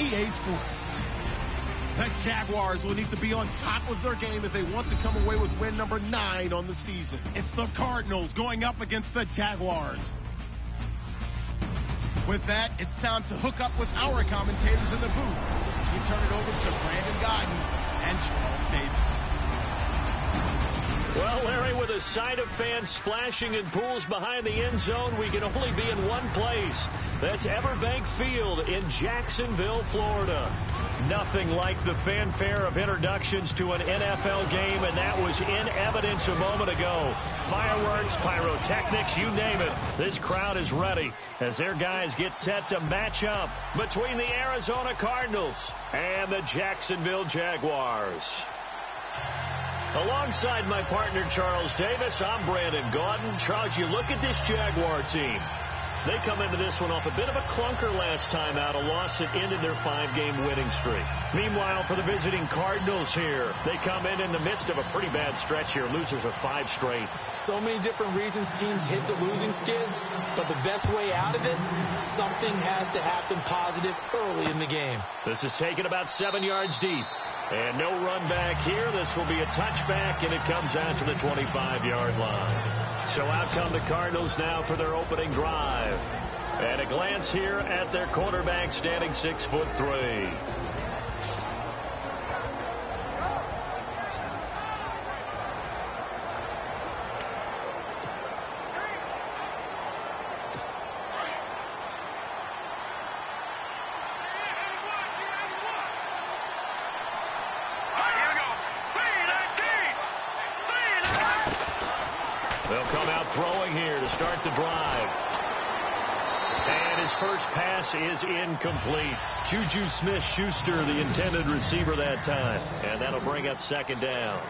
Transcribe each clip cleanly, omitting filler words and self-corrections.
EA Sports. The Jaguars will need to be on top of their game if they want to come away with win number 9 on the season. It's the Cardinals going up against the Jaguars. With that, it's time to hook up with our commentators in the booth as we turn it over to Brandon Godden and Charles Davis. Well, Larry, with a sight of fans splashing in pools behind the end zone, we can only be in one place. That's Everbank Field in Jacksonville, Florida. Nothing like the fanfare of introductions to an NFL game, and that was in evidence a moment ago. Fireworks, pyrotechnics, you name it. This crowd is ready as their guys get set to match up between the Arizona Cardinals and the Jacksonville Jaguars. Alongside my partner, Charles Davis, I'm Brandon Gaudin. Charles, you look at this Jaguar team. They come into this one off a bit of a clunker last time out, a loss that ended their 5-game winning streak. Meanwhile, for the visiting Cardinals here, they come in the midst of a pretty bad stretch here, losers of 5 straight. So many different reasons teams hit the losing skids, but the best way out of it, something has to happen positive early in the game. This is taken about 7 yards deep. And no run back here. This will be a touchback, and it comes out to the 25-yard line. So out come the Cardinals now for their opening drive. And a glance here at their quarterback, standing 6'3". They'll come out throwing here to start the drive. And his first pass is incomplete. Juju Smith-Schuster, the intended receiver that time. And that'll bring up second down.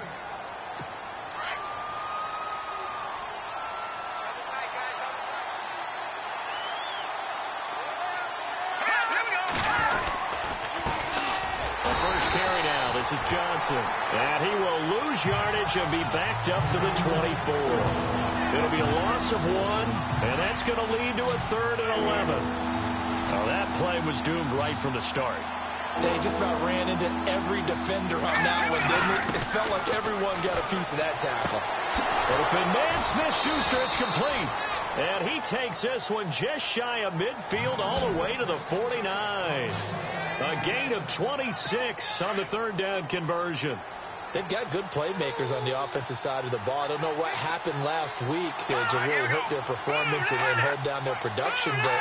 This is Johnson, and he will lose yardage and be backed up to the 24. It'll be a loss of 1, and that's going to lead to a 3rd and 11. Now that play was doomed right from the start. They just about ran into every defender on that one, didn't it? It felt like everyone got a piece of that tackle. Open man, Smith-Schuster, it's complete. And he takes this one just shy of midfield all the way to the 49. A gain of 26 on the 3rd down conversion. They've got good playmakers on the offensive side of the ball. I don't know what happened last week to really hurt their performance and hold down their production, but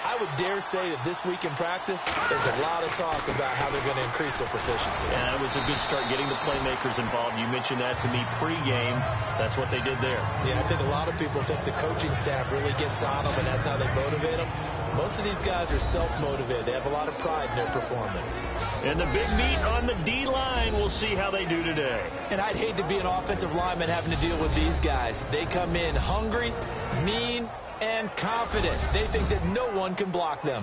I would dare say that this week in practice, there's a lot of talk about how they're going to increase their proficiency. Yeah, it was a good start getting the playmakers involved. You mentioned that to me pregame. That's what they did there. Yeah, I think a lot of people think the coaching staff really gets on them, and that's how they motivate them. Most of these guys are self-motivated. They have a lot of pride in their performance. And the big meat on the D-line, we'll see how they do today. And I'd hate to be an offensive lineman having to deal with these guys. They come in hungry, mean, and confident. They think that no one can block them.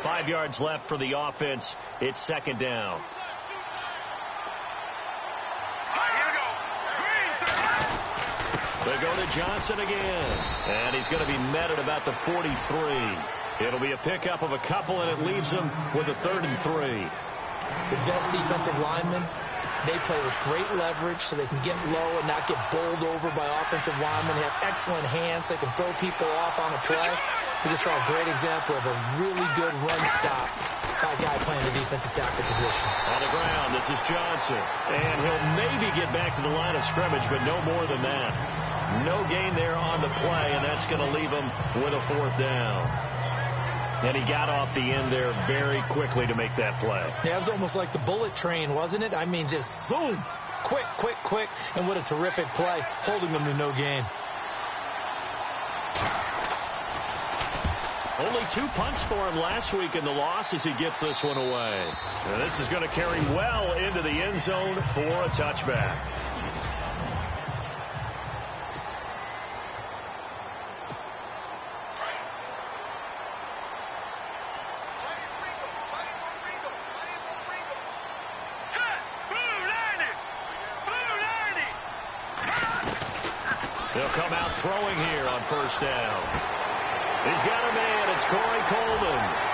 5 yards left for the offense. It's second down. They go to Johnson again. And he's going to be met at about the 43. It'll be a pickup of a couple, and it leaves him with a 3rd and 3. The best defensive linemen, they play with great leverage so they can get low and not get bowled over by offensive linemen. They have excellent hands. They can throw people off on a play. We just saw a great example of a really good run stop by a guy playing the defensive tackle position. On the ground, this is Johnson. And he'll maybe get back to the line of scrimmage, but no more than that. No gain there on the play, and that's going to leave him with a 4th down. And he got off the end there very quickly to make that play. Yeah, it was almost like the bullet train, wasn't it? I mean, just zoom, quick, quick, quick, and what a terrific play, holding them to no gain. Only 2 punts for him last week in the loss as he gets this one away. And this is going to carry well into the end zone for a touchback. They'll come out throwing here on 1st down. He's got a man. It's Corey Coleman.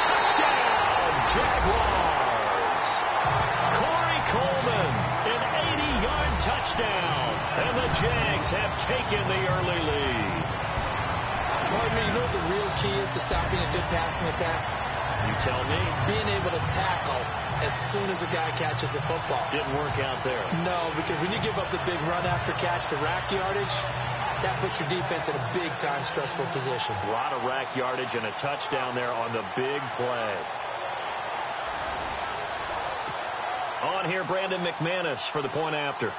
Touchdown, Jaguars. Corey Coleman, an 80-yard touchdown. And the Jags have taken the early lead. Pardon me, you know what the real key is to stopping a good passing attack? You tell me. Being able to tackle as soon as a guy catches the football. Didn't work out there. No, because when you give up the big run after catch, the rack yardage, that puts your defense in a big-time stressful position. A lot of rack yardage and a touchdown there on the big play. On here, Brandon McManus for the point after.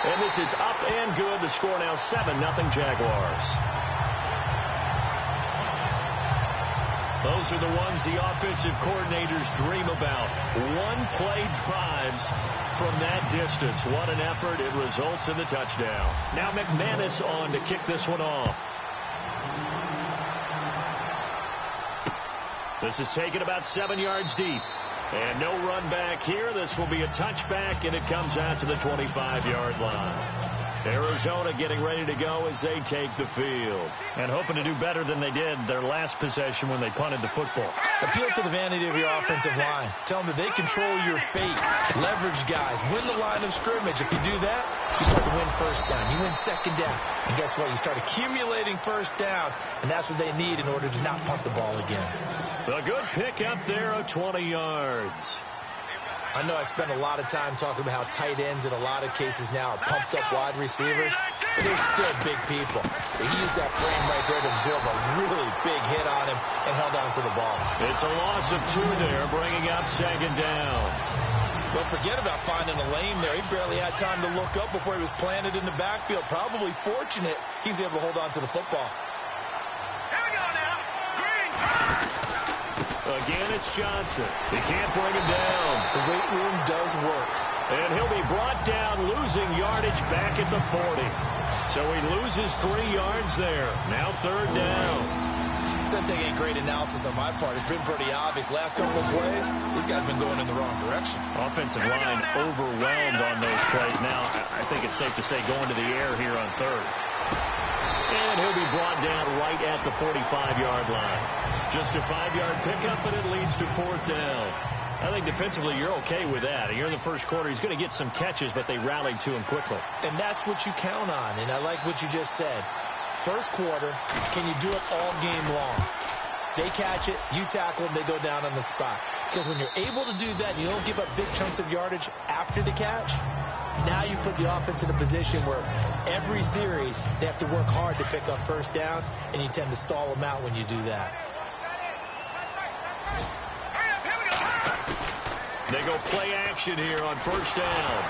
And this is up and good. The score now 7-0 Jaguars. Those are the ones the offensive coordinators dream about. One-play drives from that distance. What an effort. It results in the touchdown. Now McManus on to kick this one off. This is taken about 7 yards deep. And no run back here. This will be a touchback, and it comes out to the 25-yard line. Arizona getting ready to go as they take the field. And hoping to do better than they did their last possession when they punted the football. Appeal to the vanity of your offensive line. Tell them that they control your fate. Leverage guys. Win the line of scrimmage. If you do that, you start to win first down. You win second down. And guess what? You start accumulating first downs. And that's what they need in order to not punt the ball again. A good pick up there of 20 yards. I know I spent a lot of time talking about how tight ends in a lot of cases now are pumped up wide receivers, but they're still big people. He used that frame right there to absorb a really big hit on him and held on to the ball. It's a loss of 2 there, bringing up second down. Don't forget about finding a lane there. He barely had time to look up before he was planted in the backfield. Probably fortunate he was able to hold on to the football. Here we go now. Green, turn! Again, it's Johnson. He can't bring him down. The weight room does work. And he'll be brought down, losing yardage back at the 40. So he loses 3 yards there. Now third down. Doesn't take any great analysis on my part. It's been pretty obvious. Last couple of plays, these guys have been going in the wrong direction. Offensive line overwhelmed on those plays. Now, I think it's safe to say going to the air here on third. And he'll be brought down right at the 45-yard line. Just a 5-yard pickup, and it leads to fourth down. I think defensively you're okay with that. You're in the first quarter. He's going to get some catches, but they rallied to him quickly. And that's what you count on, and I like what you just said. First quarter, can you do it all game long? They catch it, you tackle them, they go down on the spot. Because when you're able to do that, and you don't give up big chunks of yardage after the catch, now you put the offense in a position where every series they have to work hard to pick up first downs, and you tend to stall them out when you do that. They go play action here on first down.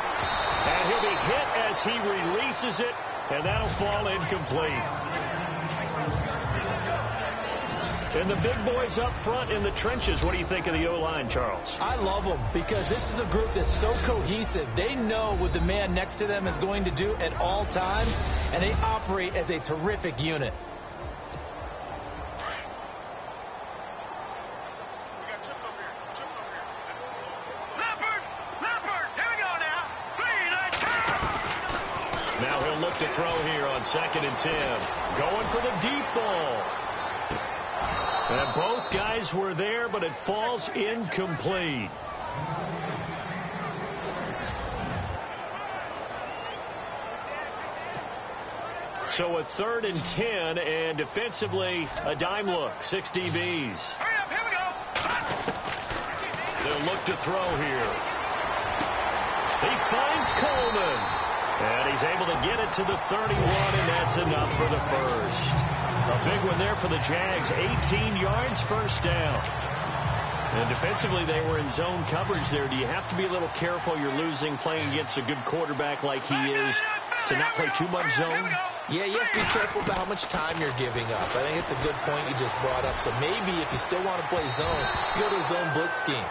And he'll be hit as he releases it, and that'll fall incomplete. And the big boys up front in the trenches. What do you think of the O-line, Charles? I love them because this is a group that's so cohesive. They know what the man next to them is going to do at all times, and they operate as a terrific unit. Now he'll look to throw here on 2nd and 10. Going for the deep ball. And both guys were there, but it falls incomplete. So a 3rd and 10, and defensively a dime look. 6 DBs. Hurry up, here we go. They'll look to throw here. He finds Coleman. And he's able to get it to the 31, and that's enough for the first. A big one there for the Jags. 18 yards, first down. And defensively, they were in zone coverage there. Do you have to be a little careful? You're losing, playing against a good quarterback like he is, to not play too much zone? Yeah, you have to be careful about how much time you're giving up. I think it's a good point you just brought up. So maybe if you still want to play zone, you go to a zone blitz scheme.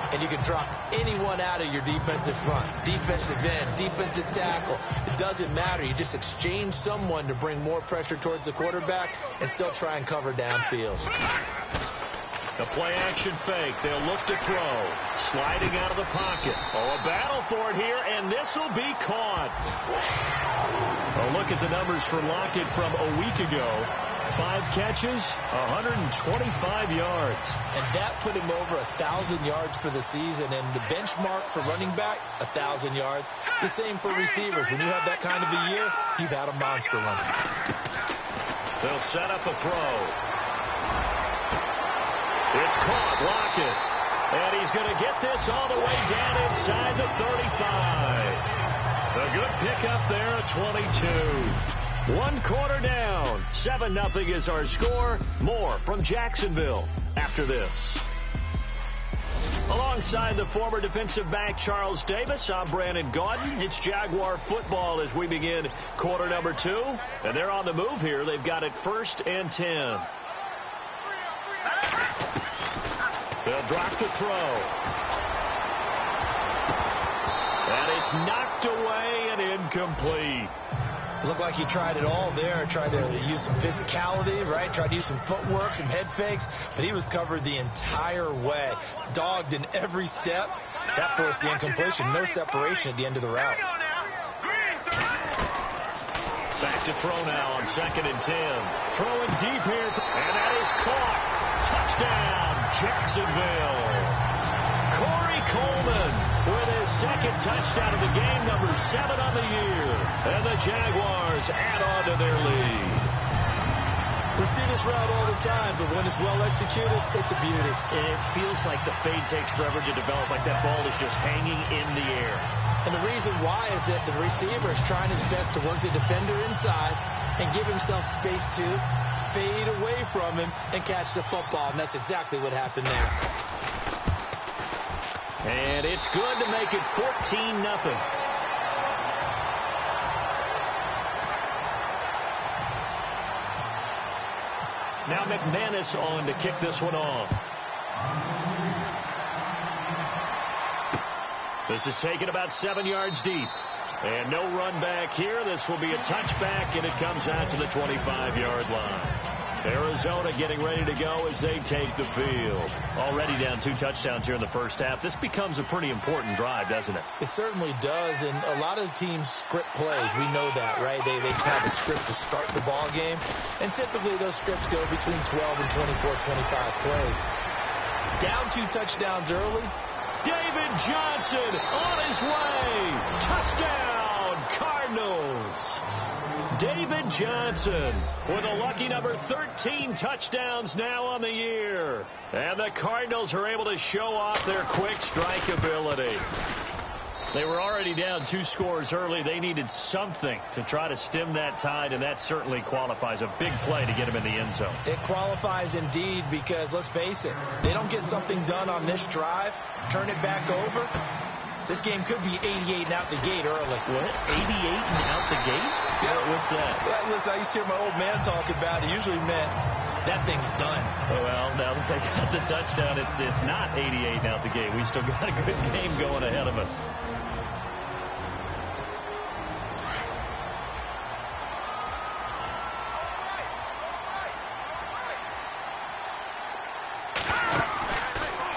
And you can drop anyone out of your defensive front. Defensive end, defensive tackle. It doesn't matter. You just exchange someone to bring more pressure towards the quarterback and still try and cover downfield. The play-action fake. They'll look to throw. Sliding out of the pocket. Oh, a battle for it here, and this will be caught. A look at the numbers for Lockett from a week ago. 5 catches, 125 yards. And that put him over 1,000 yards for the season. And the benchmark for running backs, 1,000 yards. The same for receivers. When you have that kind of a year, you've had a monster run. They'll set up a throw. It's caught, Lockett. And he's going to get this all the way down inside the 35. A good pickup there at 22. 1 quarter down. 7-0 is our score. More from Jacksonville after this. Alongside the former defensive back Charles Davis, I'm Brandon Gaudin. It's Jaguar football as we begin quarter number 2. And they're on the move here. They've got it 1st and 10. They'll drop the throw. And it's knocked away and incomplete. Looked like he tried it all there. Tried to use some physicality, right? Tried to use some footwork, some head fakes. But he was covered the entire way. Dogged in every step. That forced the incompletion. No separation at the end of the route. Back to throw now on 2nd and 10. Throwing deep here. And that is caught. Touchdown, Jacksonville. Corey Coleman with his 2nd touchdown of the game, number 7 on the year. And the Jaguars add on to their lead. We see this route all the time, but when it's well executed, it's a beauty. It feels like the fade takes forever to develop, like that ball is just hanging in the air. And the reason why is that the receiver is trying his best to work the defender inside and give himself space to fade away from him and catch the football. And that's exactly what happened there. And it's good to make it 14-0. Now McManus on to kick this one off. This is taken about 7 yards deep. And no run back here. This will be a touchback, and it comes out to the 25-yard line. Arizona getting ready to go as they take the field. Already down 2 touchdowns here in the first half. This becomes a pretty important drive, doesn't it? It certainly does, and a lot of the teams script plays. We know that, right? They have a script to start the ball game, and typically those scripts go between 12 and 24, 25 plays. Down 2 touchdowns early. David Johnson on his way. Touchdown, Cardinals. David Johnson with a lucky number 13 touchdowns now on the year. And the Cardinals are able to show off their quick strike ability. They were already down 2 scores early. They needed something to try to stem that tide, and that certainly qualifies. A big play to get him in the end zone. It qualifies indeed because, let's face it, they don't get something done on this drive, turn it back over, this game could be 88 and out the gate early. What? 88 and out the gate? Yeah. What's that? Yeah, listen, I used to hear my old man talk about it. Usually meant that thing's done. Well, now that they got the touchdown, it's not 88 and out the gate. We still got a good game going ahead of us.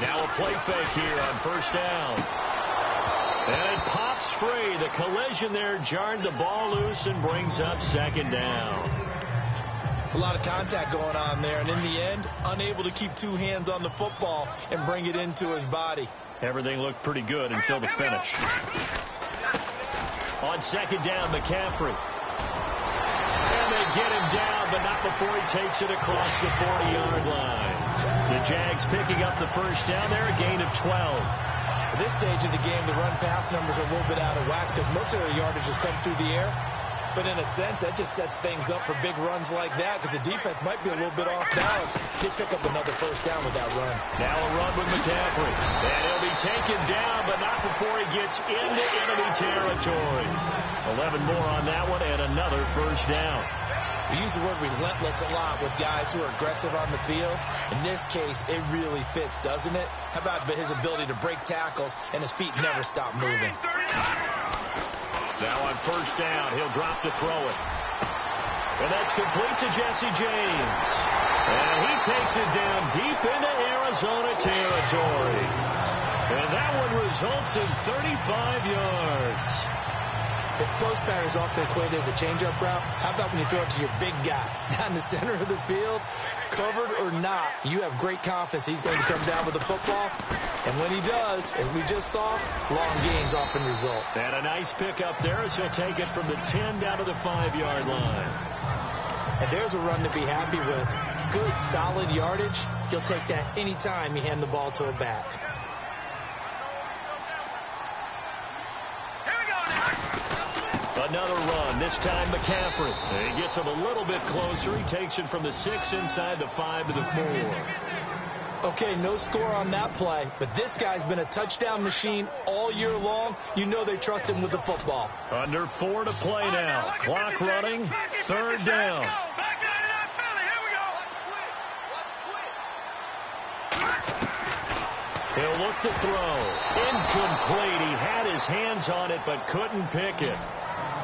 Now a play fake here on 1st down. And it pops free. The collision there jarred the ball loose and brings up 2nd down. It's a lot of contact going on there, and in the end, unable to keep 2 hands on the football and bring it into his body. Everything looked pretty good until the finish. On 2nd down, McCaffrey. And they get him down, but not before he takes it across the 40-yard line. The Jags picking up the 1st down there, a gain of 12. At this stage of the game, the run-pass numbers are a little bit out of whack because most of their yardage has come through the air. But in a sense, that just sets things up for big runs like that because the defense might be a little bit off balance. They pick up another 1st down with that run. Now a run with McCaffrey. And he'll be taken down, but not before he gets into enemy territory. 11 more on that one and another 1st down. We use the word relentless a lot with guys who are aggressive on the field. In this case, it really fits, doesn't it? How about his ability to break tackles and his feet never stop moving? Now on 1st down, he'll drop to throw it. And that's complete to Jesse James. And he takes it down deep into Arizona territory. And that one results in 35 yards. If post pattern is often equated as a change-up route, how about when you throw it to your big guy down the center of the field? Covered or not, you have great confidence he's going to come down with the football. And when he does, as we just saw, long gains often result. And a nice pickup there as he'll take it from the 10 down to the 5-yard line. And there's a run to be happy with. Good, solid yardage. He'll take that any time you hand the ball to a back. Another run, this time McCaffrey. He gets him a little bit closer. He takes it from the 6 inside the 5 to the 4. Okay, no score on that play, but this guy's been a touchdown machine all year long. You know they trust him with the football. Under 4 to play now. Clock running, 3rd down. He'll look to throw. Incomplete. He had his hands on it but couldn't pick it.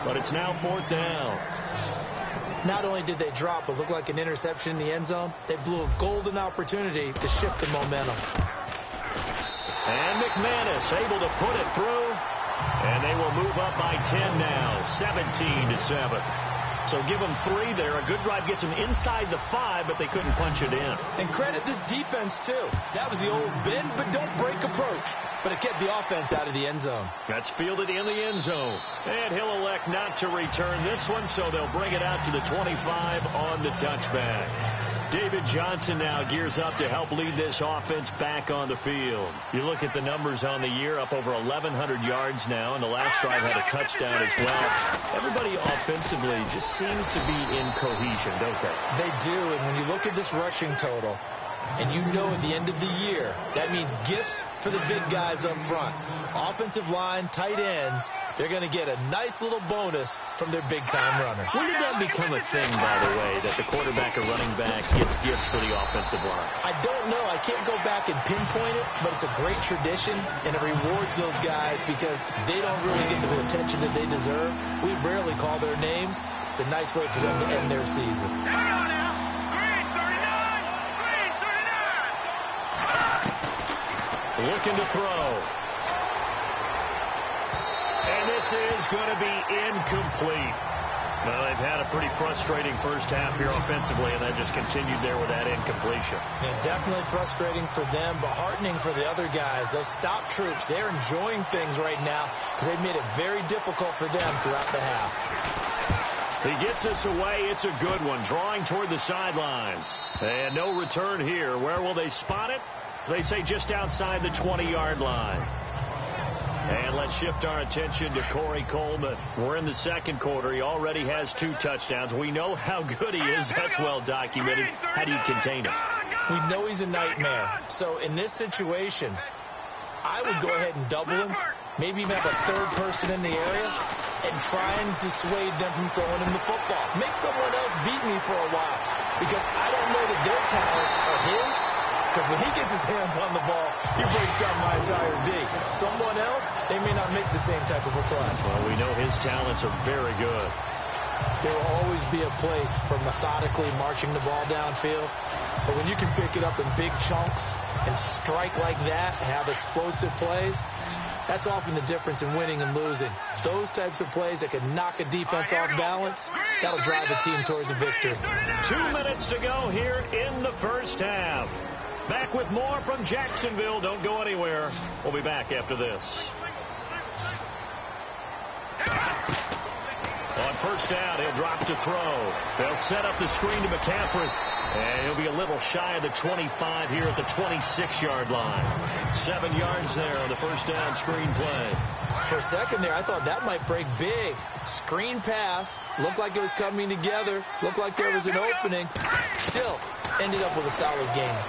But it's now 4th down. Not only did they drop what looked like an interception in the end zone, they blew a golden opportunity to shift the momentum. And McManus able to put it through. And they will move up by 10 now, 17-7. So give them 3 there. A good drive gets them inside the 5, but they couldn't punch it in. And credit this defense, too. That was the old bend but don't break approach. But it kept the offense out of the end zone. That's fielded in the end zone. And he'll elect not to return this one, so they'll bring it out to the 25 on the touchback. David Johnson now gears up to help lead this offense back on the field. You look at the numbers on the year, up over 1,100 yards now, and the last drive had a touchdown as well. Everybody offensively just seems to be in cohesion, don't they? They do, and when you look at this rushing total, and you know at the end of the year, that means gifts for the big guys up front. Offensive line, tight ends, they're going to get a nice little bonus from their big-time runner. When did that become a thing, by the way, that the quarterback or running back gets gifts for the offensive line? I don't know. I can't go back and pinpoint it, but it's a great tradition, and it rewards those guys because they don't really get the attention that they deserve. We rarely call their names. It's a nice way for them to end their season. Looking to throw. And this is going to be incomplete. Well, they've had a pretty frustrating first half here offensively, and that just continued there with that incompletion. Yeah, definitely frustrating for them, but heartening for the other guys. Those stop troops, they're enjoying things right now because they've made it very difficult for them throughout the half. He gets this away. It's a good one. Drawing toward the sidelines. And no return here. Where will they spot it? They say just outside the 20-yard line. And let's shift our attention to Corey Coleman. We're in the second quarter. He already has 2 touchdowns. We know how good he is. That's well documented. How do you contain him? We know he's a nightmare. So in this situation, I would go ahead and double him. Maybe even have a 3rd person in the area and try and dissuade them from throwing him the football. Make someone else beat me for a while because I don't know that their talents are his. Because when he gets his hands on the ball, he breaks down my entire D. Someone else, they may not make the same type of a play. Well, we know his talents are very good. There will always be a place for methodically marching the ball downfield. But when you can pick it up in big chunks and strike like that, have explosive plays, that's often the difference in winning and losing. Those types of plays that can knock a defense off balance, that'll drive a team towards a victory. 2 minutes to go here in the first half. Back with more from Jacksonville. Don't go anywhere. We'll be back after this. On first down, he'll drop to throw. They'll set up the screen to McCaffrey. And he'll be a little shy of the 25 here at the 26-yard line. 7 yards there on the first down screen play. For a second there, I thought that might break big. Screen pass. Looked like it was coming together. Looked like there was an opening. Still ended up with a solid game.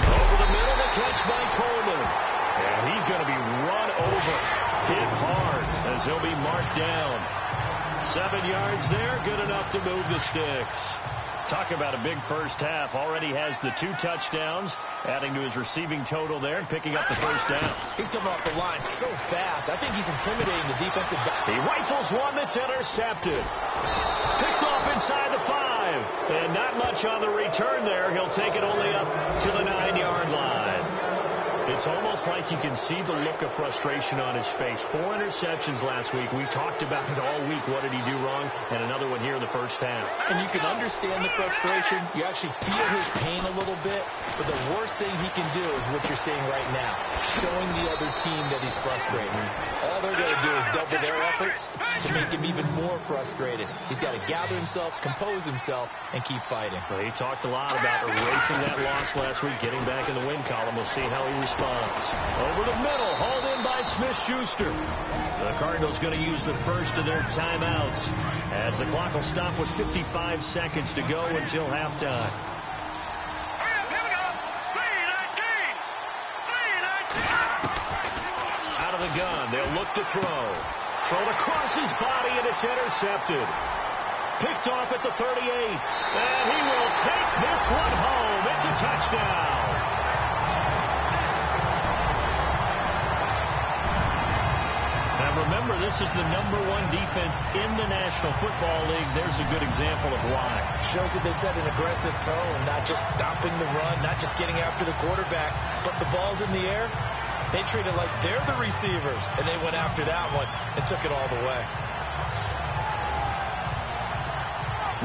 Over the middle, the catch by Coleman. And he's going to be run over. Hit hard as he'll be marked down. 7 yards there, good enough to move the sticks. Talk about a big first half. Already has the 2 touchdowns, adding to his receiving total there and picking up the first down. He's coming off the line so fast. I think he's intimidating the defensive back. He rifles one that's intercepted. Picked off inside the 5. And not much on the return there. He'll take it only up to the 9-yard line. It's almost like you can see the look of frustration on his face. 4 interceptions last week. We talked about it all week. What did he do wrong? And another one here in the first half. And you can understand the frustration. You actually feel his pain a little bit. But the worst thing he can do is what you're seeing right now, showing the other team that he's frustrated. All they're going to do is double their efforts to make him even more frustrated. He's got to gather himself, compose himself, and keep fighting. Well, he talked a lot about erasing that loss last week, getting back in the win column. We'll see how he responds. Over the middle, hauled in by Smith-Schuster. The Cardinals going to use the first of their timeouts as the clock will stop with 55 seconds to go until halftime. Out of the gun, they'll look to throw. Thrown across his body, and it's intercepted. Picked off at the 38. And he will take this one home. It's a touchdown. Remember, this is the #1 defense in the National Football League. There's a good example of why. Shows that they set an aggressive tone, not just stopping the run, not just getting after the quarterback, but the ball's in the air. They treat it like they're the receivers, and they went after that one and took it all the way.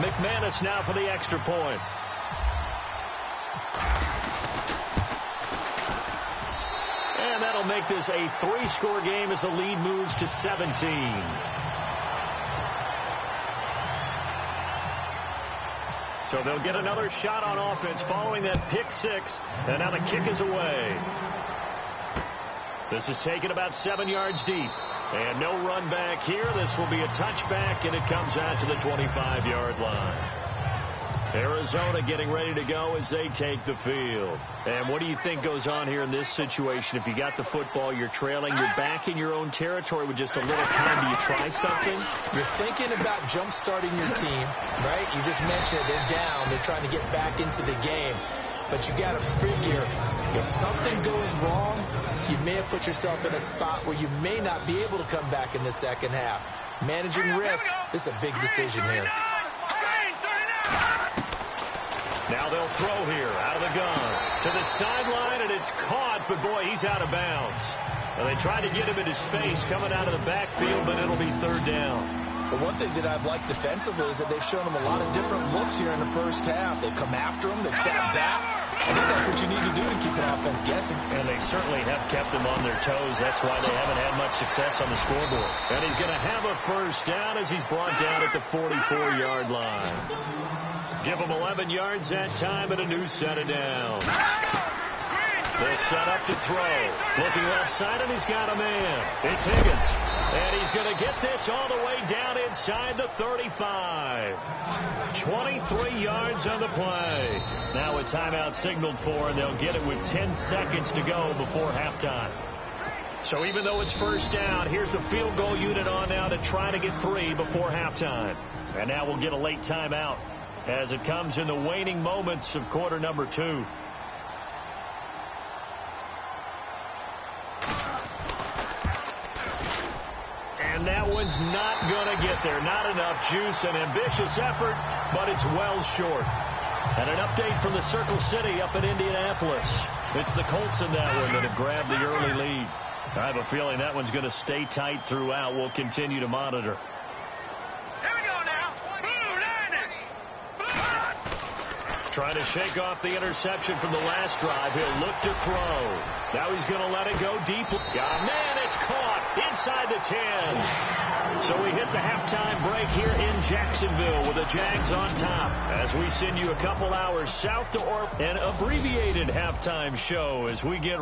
McManus now for the extra point. And that'll make this a 3-score game as the lead moves to 17. So they'll get another shot on offense following that pick 6. And now the kick is away. This is taken about 7 yards deep. And no run back here. This will be a touchback, and it comes out to the 25-yard line. Arizona getting ready to go as they take the field. And what do you think goes on here in this situation? If you got the football, you're trailing, you're back in your own territory with just a little time. Do you try something? You're thinking about jump-starting your team, right? You just mentioned it. They're down. They're trying to get back into the game. But you got to figure, if something goes wrong, you may have put yourself in a spot where you may not be able to come back in the second half. Managing risk, this is a big decision here. Now they'll throw here out of the gun to the sideline, and it's caught, but boy, he's out of bounds. Well, they tried to get him into space coming out of the backfield, but it'll be 3rd down. The one thing that I've liked defensively is that they've shown him a lot of different looks here in the first half. They've come after him. They've sat back. I think that's what you need to do to keep an offense guessing. And they certainly have kept them on their toes. That's why they haven't had much success on the scoreboard. And he's going to have a first down as he's brought down at the 44-yard line. Give him 11 yards that time and a new set of downs. They'll set up to throw. Looking left side, and he's got a man. It's Higgins. And he's going to get this all the way down inside the 35. 23 yards on the play. Now a timeout signaled for, and they'll get it with 10 seconds to go before halftime. So even though it's first down, here's the field goal unit on now to try to get 3 before halftime. And now we'll get a late timeout as it comes in the waning moments of quarter number 2. And that one's not going to get there. Not enough juice. An ambitious effort, but it's well short. And an update from the Circle City up in Indianapolis. It's the Colts in that one that have grabbed the early lead. I have a feeling that one's going to stay tight throughout. We'll continue to monitor. Trying to shake off the interception from the last drive. He'll look to throw. Now he's going to let it go deep. Got a man. It's caught inside the 10. So we hit the halftime break here in Jacksonville with the Jags on top as we send you a couple hours south to an abbreviated halftime show as we get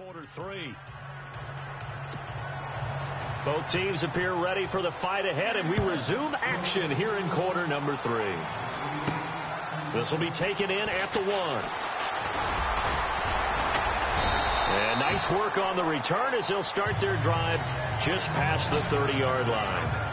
quarter three. Both teams appear ready for the fight ahead, and we resume action here in quarter number three. This will be taken in at the 1. And nice work on the return as they'll start their drive just past the 30-yard line.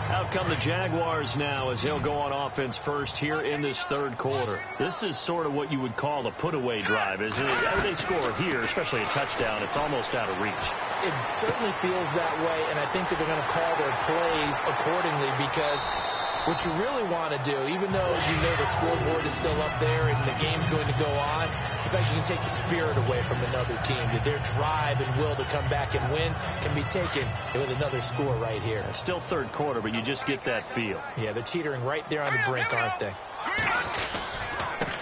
Out come the Jaguars now as they'll go on offense first here in this third quarter. This is sort of what you would call a put-away drive, isn't it? If they score here, especially a touchdown, it's almost out of reach. It certainly feels that way, and I think that they're going to call their plays accordingly, because what you really want to do, even though you know the scoreboard is still up there and the game's going to go on, in fact, you can take the spirit away from another team. That their drive and will to come back and win can be taken with another score right here. It's still third quarter, but you just get that feel. Yeah, they're teetering right there on the brink, aren't they?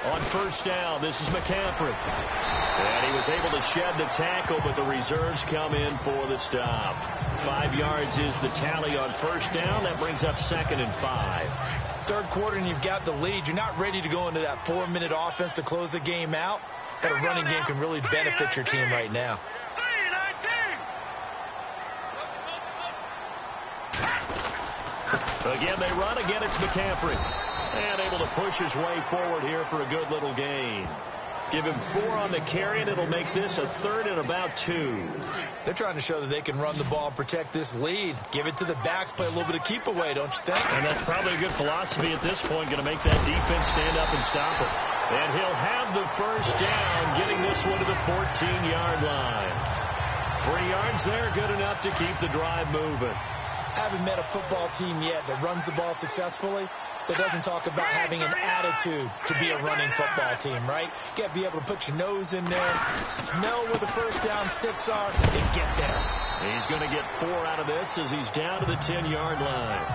On first down, this is McCaffrey. And he was able to shed the tackle, but the reserves come in for the stop. 5 yards is the tally on first down. That brings up 2nd and 5. Third quarter and you've got the lead. You're not ready to go into that 4-minute offense to close the game out, but a running game can really benefit your team right now. Again, they run. Again, it's McCaffrey. And able to push his way forward here for a good little gain. Give him 4 on the carry, and it'll make this a 3rd and about 2. They're trying to show that they can run the ball and protect this lead. Give it to the backs, play a little bit of keep away, don't you think? And that's probably a good philosophy at this point, going to make that defense stand up and stop it. And he'll have the first down, getting this one to the 14-yard line. 3 yards there, good enough to keep the drive moving. I haven't met a football team yet that runs the ball successfully that doesn't talk about having an attitude to be a running football team, right? You got to be able to put your nose in there, smell where the first down sticks are, and get there. He's going to get 4 out of this as he's down to the 10-yard line.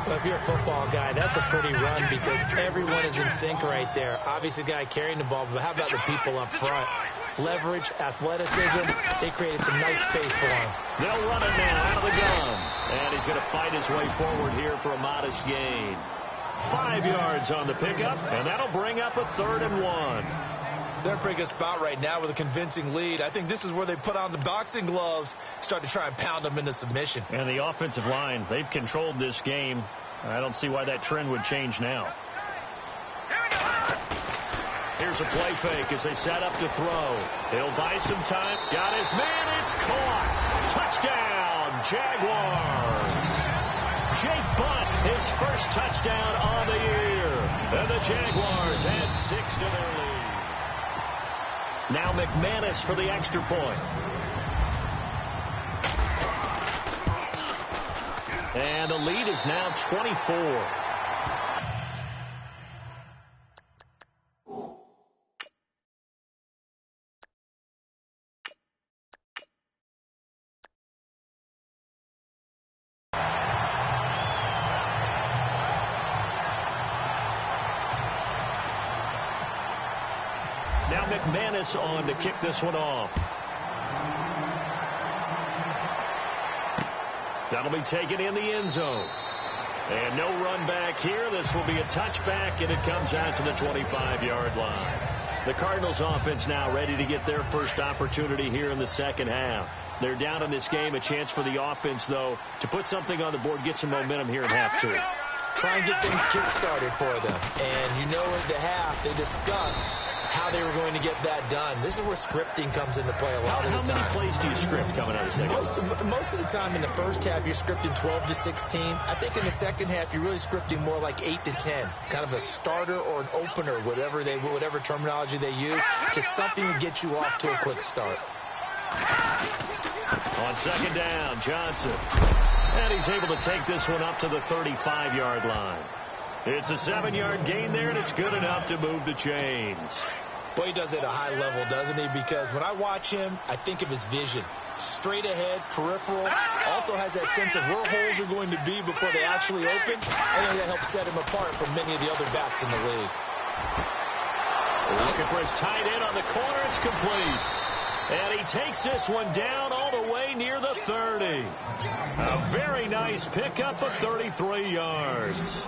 Well, if you're a football guy, that's a pretty run because everyone is in sync right there. Obviously, the guy carrying the ball, but how about the people up front? Leverage, athleticism, they created some nice space for him. They'll run it now out of the gun. And he's going to fight his way forward here for a modest gain. 5 yards on the pickup, and that'll bring up a 3rd and 1. They're in a pretty good spot right now with a convincing lead. I think this is where they put on the boxing gloves, start to try and pound them into submission. And the offensive line, they've controlled this game. I don't see why that trend would change now. Here's a play fake as they set up to throw. He'll buy some time. Got his man. It's caught. Touchdown, Jaguars. Jake Butt, his first touchdown on the year. And the Jaguars add 6 to their lead. Now McManus for the extra point. And the lead is now 24. Now McManus on to kick this one off. That'll be taken in the end zone. And no run back here. This will be a touchback, and it comes out to the 25-yard line. The Cardinals offense now ready to get their first opportunity here in the second half. They're down in this game. A chance for the offense, though, to put something on the board, get some momentum here in half 2. Try and get things kick-started for them. And you know at the half, they discussed how they were going to get that done. This is where scripting comes into play a lot of the time. How many plays do you script coming out of the second half? Most of the time in the first half, you're scripting 12 to 16. I think in the second half, you're really scripting more like 8 to 10. Kind of a starter or an opener, whatever terminology they use. Just something to get you off to a quick start. On second down, Johnson. And he's able to take this one up to the 35-yard line. It's a 7-yard gain there, and it's good enough to move the chains. Boy, he does it at a high level, doesn't he? Because when I watch him, I think of his vision. Straight ahead, peripheral. Also has that sense of where holes are going to be before they actually open. I think that helps set him apart from many of the other backs in the league. Looking for his tight end on the corner. It's complete. And he takes this one down all the way near the 30. A very nice pickup of 33 yards.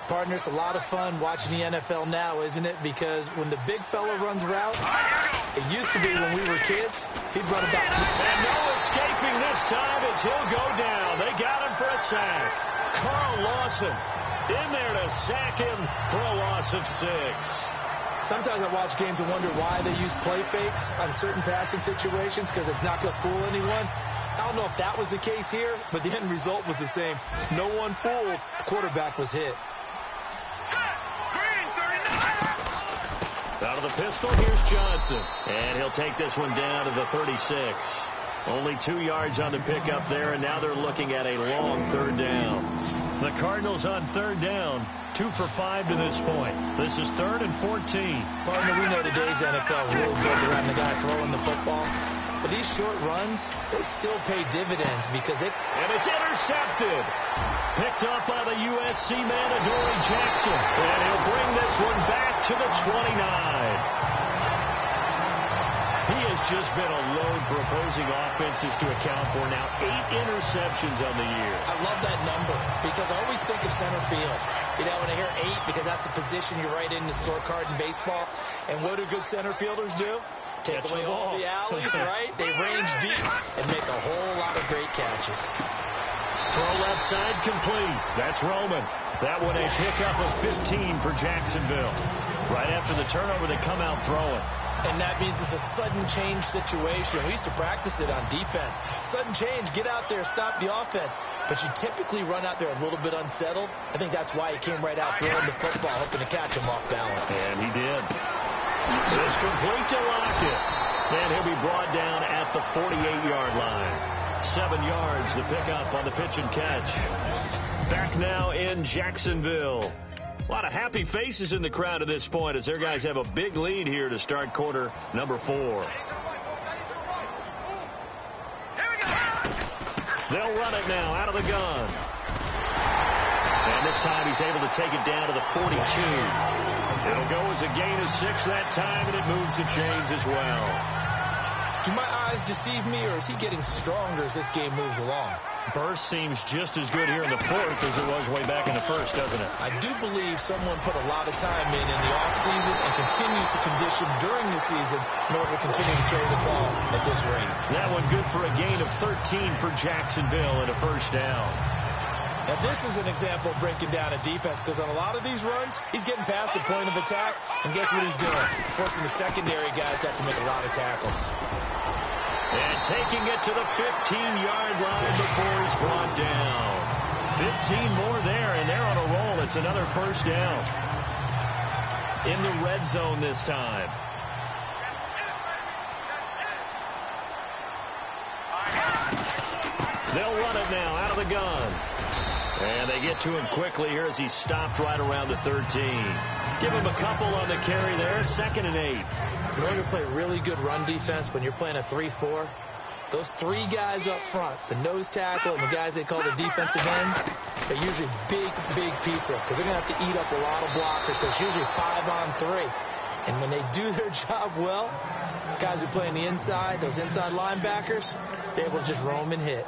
Partner, it's a lot of fun watching the NFL now, isn't it? Because when the big fella runs routes, it used to be when we were kids, he'd run about... And no escaping this time as he'll go down. They got him for a sack. Carl Lawson in there to sack him for a loss of 6. Sometimes I watch games and wonder why they use play fakes on certain passing situations, because it's not going to fool anyone. I don't know if that was the case here, but the end result was the same. No one fooled. The quarterback was hit. Out of the pistol, here's Johnson. And he'll take this one down to the 36. Only 2 yards on the pickup there, and now they're looking at a long 3rd down. The Cardinals on 3rd down, 2 for 5 to this point. This is 3rd and 14. Partner, we know today's NFL really built around the guy throwing the football. But these short runs, they still pay dividends because it... And it's intercepted. Picked up by the USC man, Adoree Jackson. And he'll bring this one back to the 29. He has just been a load for opposing offenses to account for now. 8 interceptions on the year. I love that number because I always think of center field. You know, when I hear 8, because that's the position you write in the scorecard in baseball. And what do good center fielders do? Take away all the alleys, right? They range deep and make a whole lot of great catches. Throw left side complete. That's Roman. That one a pickup of 15 for Jacksonville. Right after the turnover, they come out throwing. And that means it's a sudden change situation. We used to practice it on defense. Sudden change, get out there, stop the offense. But you typically run out there a little bit unsettled. I think that's why he came right out throwing the football, hoping to catch him off balance. And he did. It's complete to Lockett. And he'll be brought down at the 48-yard line. 7 yards the pickup on the pitch and catch. Back now in Jacksonville. A lot of happy faces in the crowd at this point as their guys have a big lead here to start quarter number 4. They'll run it now out of the gun. And this time he's able to take it down to the 42. It'll go as a gain of 6 that time, and it moves the chains as well. Do my eyes deceive me, or is he getting stronger as this game moves along? Burst seems just as good here in the 4th as it was way back in the 1st, doesn't it? I do believe someone put a lot of time in the offseason and continues to condition during the season in order to continue to carry the ball at this rate. That one good for a gain of 13 for Jacksonville and a 1st down. Now, this is an example of breaking down a defense, because on a lot of these runs, he's getting past the point of attack, and guess what he's doing? Forcing the secondary guys to have to make a lot of tackles. And taking it to the 15-yard line before he's brought down. 15 more there, and they're on a roll. It's another 1st down. In the red zone this time. They'll run it now out of the gun. And they get to him quickly here as he stopped right around the 13. Give him a couple on the carry there. 2nd and 8. In order to play really good run defense when you're playing a 3-4, those 3 guys up front, the nose tackle and the guys they call the defensive ends, they're usually big people because they're going to have to eat up a lot of blockers because it's usually 5 on 3. And when they do their job well, guys who play on the inside, those inside linebackers, they're able to just roam and hit.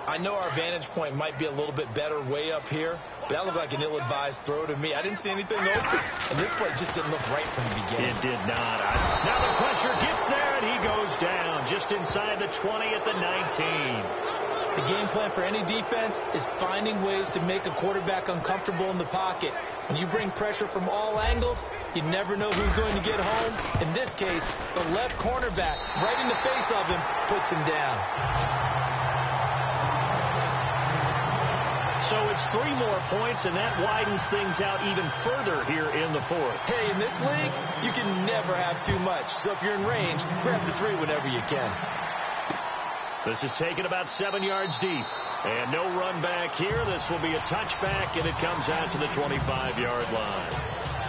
I know our vantage point might be a little bit better way up here, but that looked like an ill-advised throw to me. I didn't see anything open, and this play just didn't look right from the beginning. It did not. Now the pressure gets there, and he goes down just inside the 20 at the 19. The game plan for any defense is finding ways to make a quarterback uncomfortable in the pocket. When you bring pressure from all angles, you never know who's going to get home. In this case, the left cornerback, right in the face of him, puts him down. So it's 3 more points, and that widens things out even further here in the 4th. Hey, in this league, you can never have too much. So if you're in range, grab the 3 whenever you can. This is taken about 7 yards deep. And no run back here. This will be a touchback, and it comes out to the 25-yard line.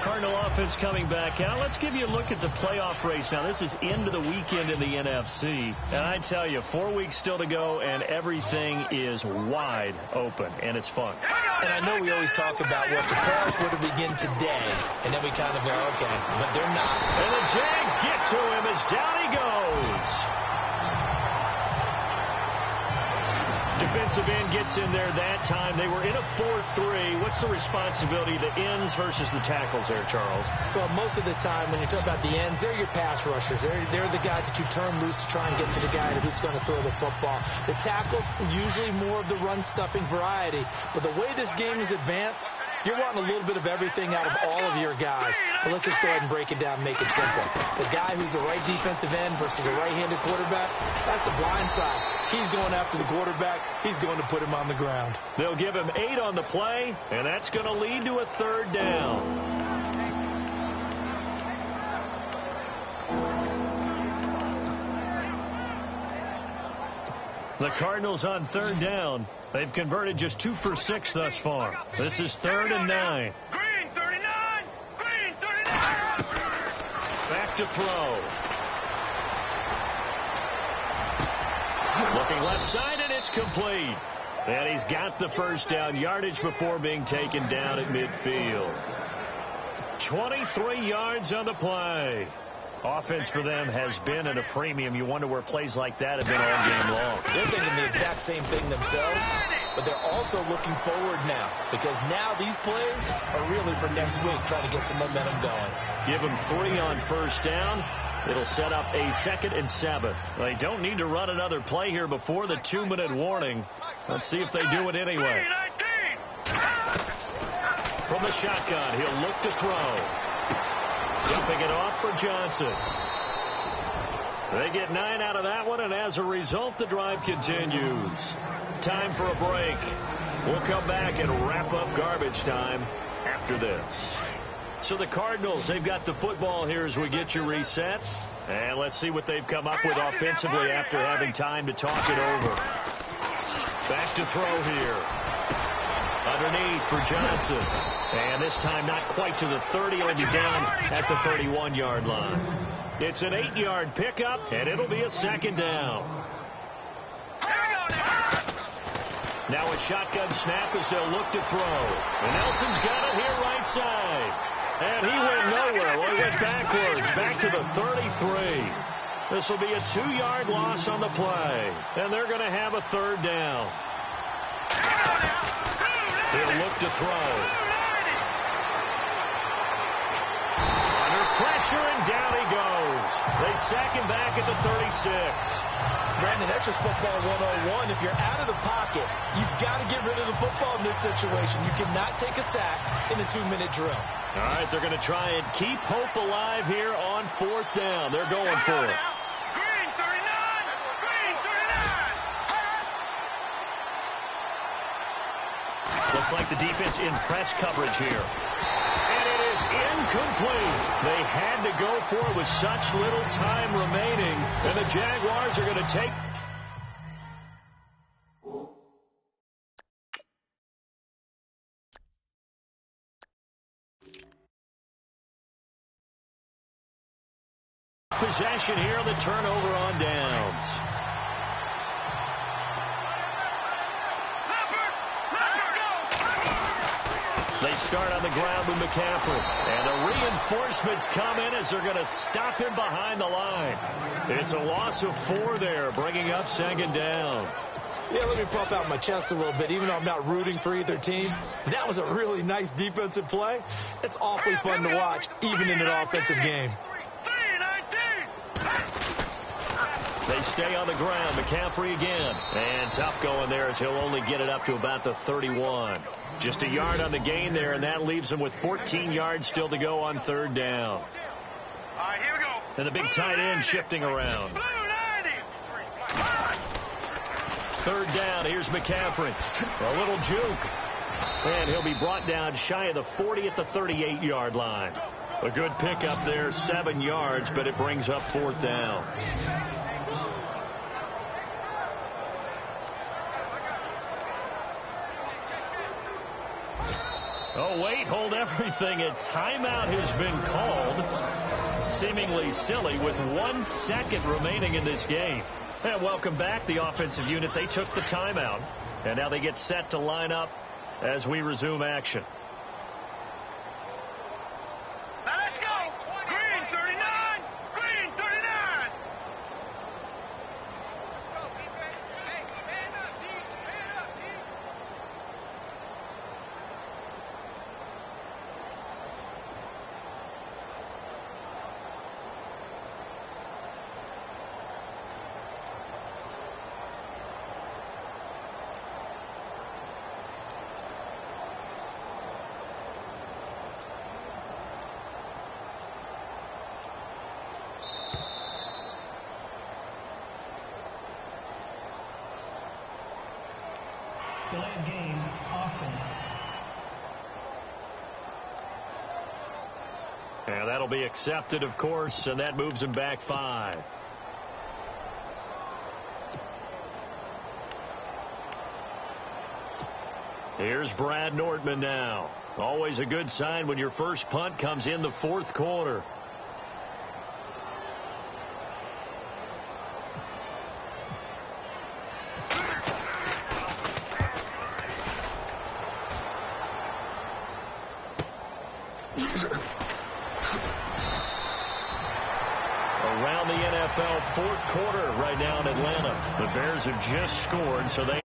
Cardinal offense coming back out. Let's give you a look at the playoff race now. This is into the weekend in the NFC. And I tell you, 4 weeks still to go, and everything is wide open, and it's fun. And I know we always talk about, well, if the playoffs were to begin today, and then we kind of go, okay, but they're not. And the Jags get to him as down he goes. defensive end gets in there that time. They were in a 4-3. What's the responsibility of the ends versus the tackles there, Charles? Well, most of the time when you talk about the ends, they're your pass rushers. They're the guys that you turn loose to try and get to the guy who's going to throw the football. The tackles, usually more of the run-stuffing variety. But the way this game is advanced, you're wanting a little bit of everything out of all of your guys. But let's just go ahead and break it down and make it simple. The guy who's the right defensive end versus a right-handed quarterback, that's the blind side. He's going after the quarterback. He's going to put him on the ground. They'll give him 8 on the play, and that's going to lead to a 3rd down. The Cardinals on 3rd down. They've converted just 2 for 6 thus far. This is 3rd and 9. Green 39. Green 39. Back to throw. Looking left side, and it's complete. And he's got the 1st down yardage before being taken down at midfield. 23 yards on the play. Offense for them has been at a premium. You wonder where plays like that have been all game long. They're thinking the exact same thing themselves, but they're also looking forward now, because now these plays are really for next week, trying to get some momentum going. Give them 3 on 1st down. It'll set up a 2nd and 7. They don't need to run another play here before the 2-minute warning. Let's see if they do it anyway. From the shotgun, he'll look to throw. Jumping it off for Johnson. They get 9 out of that one, and as a result, the drive continues. Time for a break. We'll come back and wrap up garbage time after this. So the Cardinals, they've got the football here as we get you reset. And let's see what they've come up with offensively after having time to talk it over. Back to throw here. Underneath for Johnson. And this time not quite to the 30. He'll be down at the 31-yard line. It's an 8-yard pickup, and it'll be a 2nd down. Now a shotgun snap as they'll look to throw. And Nelson's got it here right side. And he went nowhere. Well, he went backwards, back to the 33. This will be a 2-yard loss on the play. And they're going to have a 3rd down. He'll look to throw. Under pressure, and down he goes. They sack him back at the 36. Brandon, that's just football 101. If you're out of the pocket, you've got to get rid of the football in this situation. You cannot take a sack in a 2-minute drill. All right, they're going to try and keep hope alive here on 4th down. They're going for it. Green 39. Green 39. Looks like the defense in press coverage here. And it is incomplete. They had to go for it with such little time remaining. And the Jaguars are going to take... possession here on the turnover on downs. They start on the ground with McCaffrey. And the reinforcements come in as they're going to stop him behind the line. It's a loss of 4 there, bringing up 2nd down. Yeah, let me puff out my chest a little bit, even though I'm not rooting for either team. That was a really nice defensive play. It's awfully fun to watch, even in an offensive game. They stay on the ground. McCaffrey again. And tough going there as he'll only get it up to about the 31. Just a yard on the gain there, and that leaves him with 14 yards still to go on 3rd down. All right, here we go. And the big tight end shifting around. 3rd down. Here's McCaffrey. A little juke. And he'll be brought down shy of the 40 at the 38-yard line. A good pickup there, 7 yards, but it brings up 4th down. Oh, wait, hold everything. A timeout has been called. Seemingly silly with 1 second remaining in this game. And welcome back, the offensive unit. They took the timeout. And now they get set to line up as we resume action. Now let's go. Green 39. Green 39. And that'll be accepted, of course, and that moves him back 5. Here's Brad Nortman now. Always a good sign when your first punt comes in the fourth quarter. Around the NFL fourth quarter right now in Atlanta. The Bears have just scored, so they